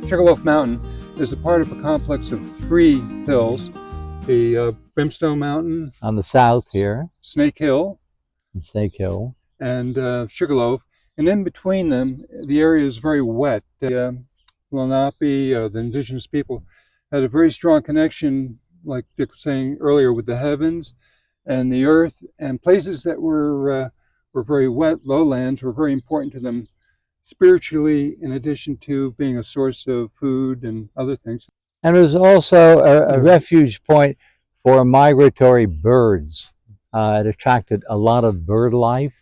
Sugar Loaf Mountain is a part of a complex of 3 hills, the Brimstone Mountain, on the south here, Snake Hill, and Snake Hill. and Sugar Loaf. And in between them, the area is very wet. The Lenape, the indigenous people, had a very strong connection, like Dick was saying earlier, with the heavens and the earth, and places that were very wet, lowlands, were very important to them spiritually, in addition to being a source of food and other things. And it was also a refuge point for migratory birds. It attracted a lot of bird life.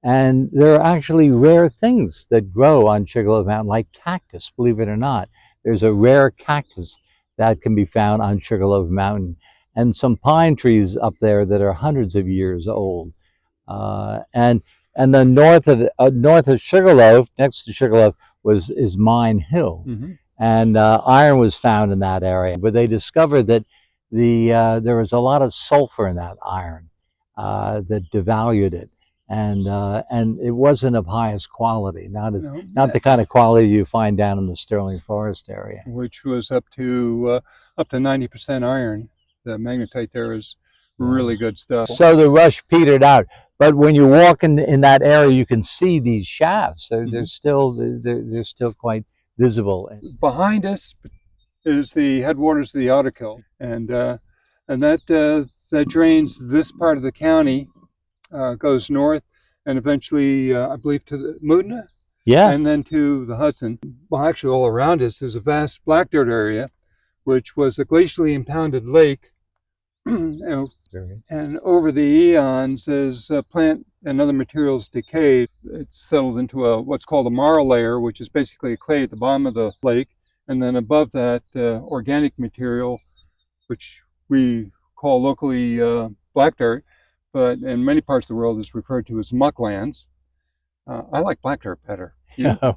And there are actually rare things that grow on Sugar Loaf Mountain, like cactus, believe it or not. There's a rare cactus that can be found on Sugar Loaf Mountain, and some pine trees up there that are hundreds of years old. And then north of Sugar Loaf, next to Sugar Loaf, is Mine Hill, and iron was found in that area. But they discovered that there was a lot of sulfur in that iron that devalued it, and it wasn't of highest quality, not the kind of quality you find down in the Sterling Forest area, which was up to 90% iron. The magnetite there is really good stuff. So the rush petered out. But when you walk in that area, you can see these shafts. They're still quite visible. Behind us is the headwaters of the Otterkill, and that drains this part of the county, goes north, and eventually, I believe, to the Mootna, and then to the Hudson. Well, actually, all around us is a vast black dirt area, which was a glacially impounded lake. And over the eons, as plant and other materials decayed, it's settled into what's called a marl layer, which is basically a clay at the bottom of the lake, and then above that, organic material, which we call locally black dirt, but in many parts of the world is referred to as mucklands. I like black dirt better.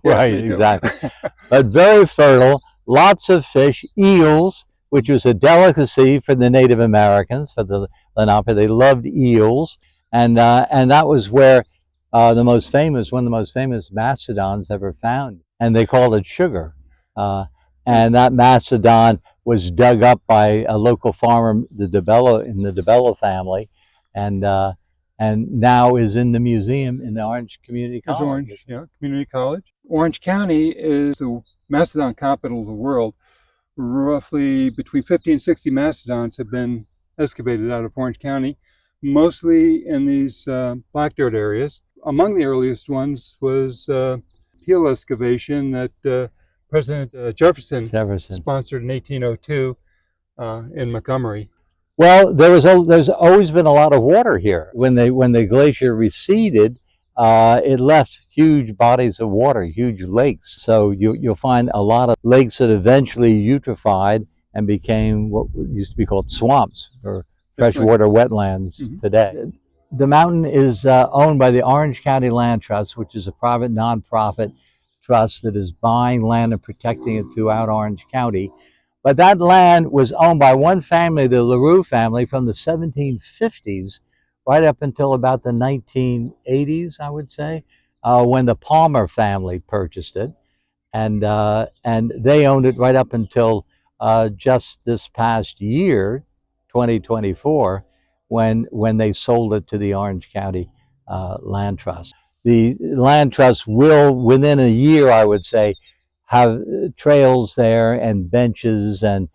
Right, exactly. But very fertile, lots of fish, eels, which was a delicacy for the Native Americans, for the Lenape. They loved eels, and that was where one of the most famous mastodons ever found, and they called it sugar. And that mastodon was dug up by a local farmer, in the DeBella family, and now is in the museum in the Orange Community College. Community College. Orange County is the mastodon capital of the world. Roughly between 50 and 60 mastodons have been excavated out of Orange County, mostly in these black dirt areas. Among the earliest ones was peel excavation that President Jefferson sponsored in 1802 in Montgomery. Well, there's always been a lot of water here. When the glacier receded, it left huge bodies of water, huge lakes. So you'll find a lot of lakes that eventually eutrophied and became what used to be called swamps or freshwater wetlands today. The mountain is owned by the Orange County Land Trust, which is a private nonprofit trust that is buying land and protecting it throughout Orange County. But that land was owned by one family, the LaRue family, from the 1750s right up until about the 1980s, I would say, when the Palmer family purchased it, and they owned it right up until just this past year, 2024, when they sold it to the Orange County Land Trust. The Land Trust will, within a year, I would say, have trails there and benches and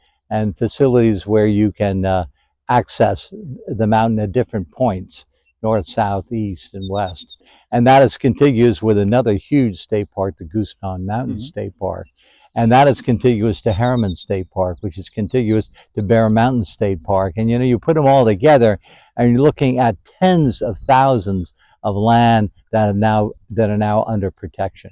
facilities where you can access the mountain at different points, north, south, east, and west. And that is contiguous with another huge state park, the Goose Pond Mountain State Park. And that is contiguous to Harriman State Park, which is contiguous to Bear Mountain State Park. And you put them all together, and you're looking at tens of thousands of land that are now under protection.